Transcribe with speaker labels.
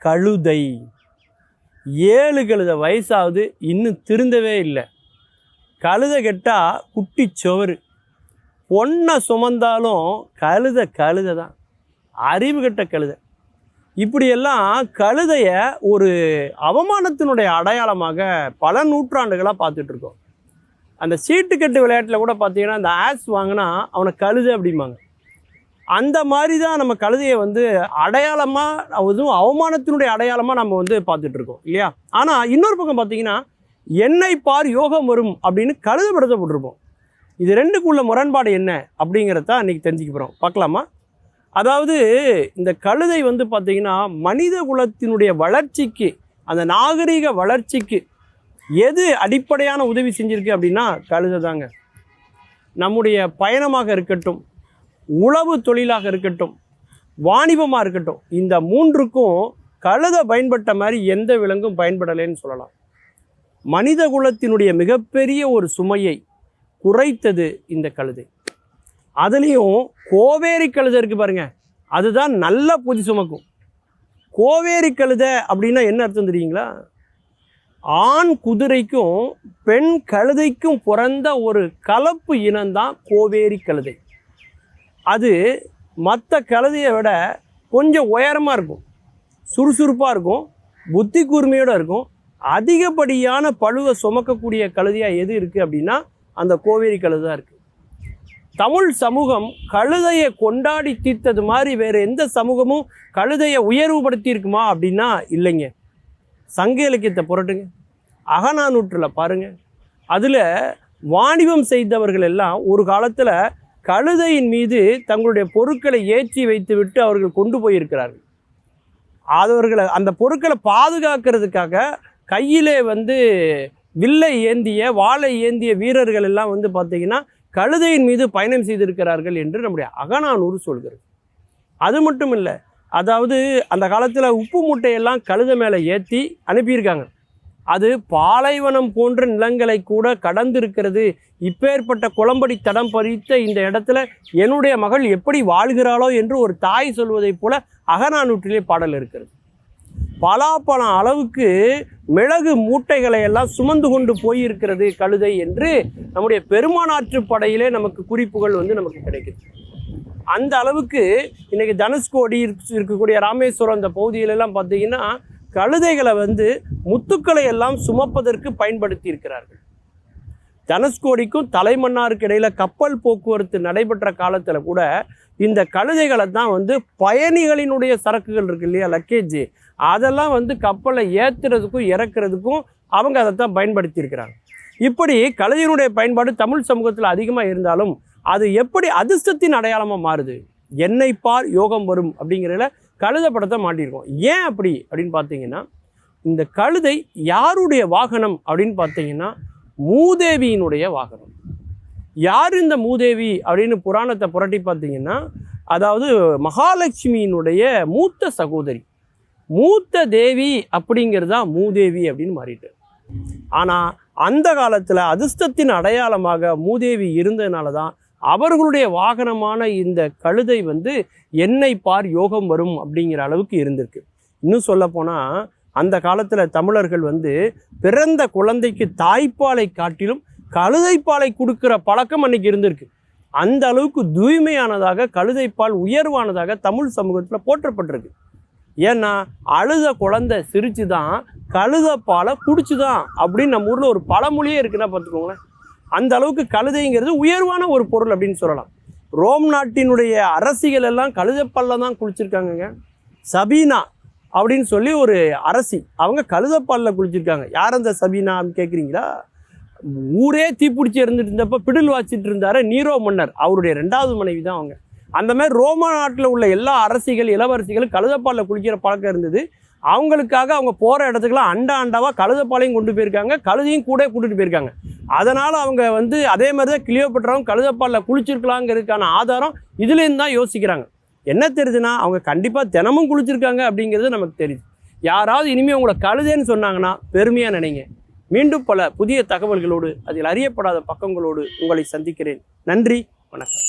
Speaker 1: கழுதை. 7 கழுதை வயசாகுது, இன்னும் திருந்தவே இல்லை. கழுதை கெட்டால் குட்டி சுவரு. பொண்ணை சுமந்தாலும் கழுதை தான், அறிவு கெட்ட கழுதை. இப்படியெல்லாம் கழுதையை ஒரு அவமானத்தினுடைய அடையாளமாக பல நூற்றாண்டுகளாக பார்த்துட்ருக்கோம். அந்த சீட்டுக்கட்டு விளையாட்டில் கூட பார்த்தீங்கன்னா அந்த ஆஸ் வாங்கினா அவனை கழுதை அப்படிம்பாங்க. அந்த மாதிரி தான் நம்ம கழுதையை அடையாளமாக, அதுவும் அவமானத்தினுடைய அடையாளமாக நம்ம பார்த்துட்ருக்கோம் இல்லையா? ஆனால் இன்னொரு பக்கம் பார்த்தீங்கன்னா என்னை பார் யோகம் வரும் அப்படின்னு கழுதை படத்தை போட்டிருப்போம். இது ரெண்டுக்குள்ள முரண்பாடு என்ன அப்படிங்கிறத இன்றைக்கி தெரிஞ்சுக்க போகிறோம். பார்க்கலாமா? அதாவது இந்த கழுதை பார்த்தீங்கன்னா மனித குலத்தினுடைய வளர்ச்சிக்கு, அந்த நாகரிக வளர்ச்சிக்கு எது அடிப்படையான உதவி செஞ்சுருக்கு அப்படின்னா கழுதை தாங்க. நம்முடைய பயணமாக இருக்கட்டும், உழவு தொழிலாக இருக்கட்டும், வாணிபமாக இருக்கட்டும், இந்த 3க்கும் கழுதை பயன்பட்ட மாதிரி எந்த விலங்கும் பயன்படலைன்னு சொல்லலாம். மனித குலத்தினுடைய மிகப்பெரிய ஒரு சுமையை குறைத்தது இந்த கழுதை. அதுலேயும் கோவேரி கழுதை இருக்குது பாருங்கள், அதுதான் நல்ல பொதி சுமக்கும். கோவேரி கழுதை அப்படின்னா என்ன அர்த்தம் தெரியுங்களா? ஆண் குதிரைக்கும் பெண் கழுதைக்கும் பிறந்த ஒரு கலப்பு இனம்தான் கோவேரி கழுதை. அது மற்ற கழுதையை விட கொஞ்சம் உயரமாக இருக்கும், சுறுசுறுப்பாக இருக்கும், புத்தி கூர்மையோடு இருக்கும். அதிகப்படியான பழுவை சுமக்கக்கூடிய கழுதையாக எது இருக்குது அப்படின்னா அந்த கோவேரி கழுதை தான் இருக்குது. தமிழ் சமூகம் கழுதையை கொண்டாடி தீர்த்தது மாதிரி வேறு எந்த சமூகமும் கழுதையை உயர்வுபடுத்தி இருக்குமா அப்படின்னா இல்லைங்க. சங்க இலக்கியத்தை புரட்டுங்க, அகநானூற்றில் பாருங்கள். அதில் வாணிபம் செய்தவர்கள் எல்லாம் ஒரு காலத்தில் கழுதையின் மீது தங்களுடைய பொருட்களை ஏற்றி வைத்து விட்டு அவர்கள் கொண்டு போயிருக்கிறார்கள். அவர்களை அந்த பொருட்களை பாதுகாக்கிறதுக்காக கையிலே வில்லை ஏந்திய, வாளை ஏந்திய வீரர்கள் எல்லாம் பார்த்திங்கன்னா கழுதையின் மீது பயணம் செய்திருக்கிறார்கள் என்று நம்முடைய அகநானூறு சொல்கிறது. அது மட்டும் இல்லை, அதாவது அந்த காலத்தில் உப்பு மூட்டையெல்லாம் கழுதை மேலே ஏற்றி அனுப்பியிருக்காங்க. அது பாலைவனம் போன்ற நிலங்களை கூட கடந்திருக்கிறது. இப்பேற்பட்ட குளம்படி தடம் பறித்த இந்த இடத்துல என்னுடைய மகள் எப்படி வாழ்கிறாளோ என்று ஒரு தாய் சொல்வதைப் போல அகநானூற்றிலே பாடல் இருக்கிறது. பலாப்பழம் அளவுக்கு மிளகு மூட்டைகளை எல்லாம் சுமந்து கொண்டு போயிருக்கிறது கழுதை என்று நம்முடைய பெருமானாற்று படையிலே நமக்கு குறிப்புகள் நமக்கு கிடைக்குது. அந்த அளவுக்கு இன்றைக்கி தனுஷ்கோடி இருக்கக்கூடிய ராமேஸ்வரம் அந்த பகுதியிலெல்லாம் பார்த்தீங்கன்னா கழுதைகளை முத்துக்களை எல்லாம் சுமப்பதற்கு பயன்படுத்தி இருக்கிறார்கள். தனுஷ்கோடிக்கும் தலைமன்னாருக்கு இடையில் கப்பல் போக்குவரத்து நடைபெற்ற காலத்தில் கூட இந்த கழுதைகளை தான் பயணிகளினுடைய சரக்குகள் இருக்கு இல்லையா, லக்கேஜ், அதெல்லாம் கப்பலை ஏற்றுறதுக்கும் இறக்குறதுக்கும் அவங்க அதை தான் பயன்படுத்தியிருக்கிறாங்க. இப்படி கழுதையினுடைய பயன்பாடு தமிழ் சமூகத்தில் அதிகமாக இருந்தாலும் அது எப்படி அதிர்ஷ்டத்தின் அடையாளமாக மாறுது? என்னை பார் யோகம் வரும் அப்படிங்கிறதுல கழுதை படத்தை மாட்டியிருக்கோம். ஏன் அப்படி அப்படின்னு பார்த்தீங்கன்னா, இந்த கழுதை யாருடைய வாகனம் அப்படின்னு பார்த்தீங்கன்னா மூதேவியினுடைய வாகனம். யார் இந்த மூதேவி அப்படின்னு புராணத்தை புரட்டி பார்த்தீங்கன்னா, அதாவது மகாலட்சுமியினுடைய மூத்த சகோதரி, மூத்த தேவி அப்படிங்கிறதா மூதேவி அப்படின்னு மாறிட்டு. ஆனால் அந்த காலத்தில் அதிர்ஷ்டத்தின் அடையாளமாக மூதேவி இருந்ததுனால தான் அவர்களுடைய வாகனமான இந்த கழுதை என்னை பார் யோகம் வரும் அப்படிங்கிற அளவுக்கு இருந்திருக்கு. இன்னும் சொல்லப்போனால் அந்த காலத்தில் தமிழர்கள் பிறந்த குழந்தைக்கு தாய்ப்பாலை காட்டிலும் கழுதைப்பாலை கொடுக்குற பழக்கம் அன்றைக்கி இருந்திருக்கு. அந்த அளவுக்கு தூய்மையானதாக கழுதைப்பால் உயர்வானதாக தமிழ் சமூகத்தில் போற்றப்பட்டிருக்கு. ஏன்னா அழுத குழந்தை சிரிச்சு தான் கழுதைப்பாலை குடிச்சு தான் அப்படின்னு நம்ம ஊரில் ஒரு பழமொழியே இருக்குன்னா பார்த்துக்கோங்களேன். அந்த அளவுக்கு கழுதைங்கிறது உயர்வான ஒரு பொருள் அப்படின்னு சொல்லலாம். ரோம் நாட்டினுடைய அரசிகள் எல்லாம் கழுதைப்பாலில் தான் குளிச்சிருக்காங்கங்க. சபீனா அப்படின்னு சொல்லி ஒரு அரசி, அவங்க கழுதைப்பாலில் குளிச்சிருக்காங்க. யார் அந்த சபீனா அப்படின்னு கேட்குறீங்களா? ஊரே தீப்பிடிச்சி இருந்துட்டு இருந்தப்போ பிடில் வாச்சிட்டு இருந்தார் நீரோ மன்னர், அவருடைய 2வது மனைவி தான் அவங்க. அந்த மாதிரி ரோம நாட்டில் உள்ள எல்லா அரசிகள், இளவரசிகளும் கழுதைப்பாலில் குளிக்கிற பழக்கம் இருந்தது. அவங்களுக்காக அவங்க போகிற இடத்துக்குலாம் அண்டாவாக கழுதைப்பாலையும் கொண்டு போயிருக்காங்க, கழுதையும் கூட கூட்டிகிட்டு போயிருக்காங்க. அதனால் அவங்க அதே மாதிரி தான் கிளியோபட்ராவும் கழுதைப்பாலில் குளிச்சிருக்கலாங்கிறதுக்கான ஆதாரம் இதுலேருந்து தான் யோசிக்கிறாங்க. என்ன தெரியுதுன்னா, அவங்க கண்டிப்பாக தினமும் குளிச்சிருக்காங்க அப்படிங்கிறது நமக்கு தெரியுது. யாராவது இனிமேல் உங்களை கழுதைன்னு சொன்னாங்கன்னா பெருமையாக நினைங்க. மீண்டும் பல புதிய தகவல்களோடு, அதில் அறியப்படாத பக்கங்களோடு உங்களை சந்திக்கிறேன். நன்றி, வணக்கம்.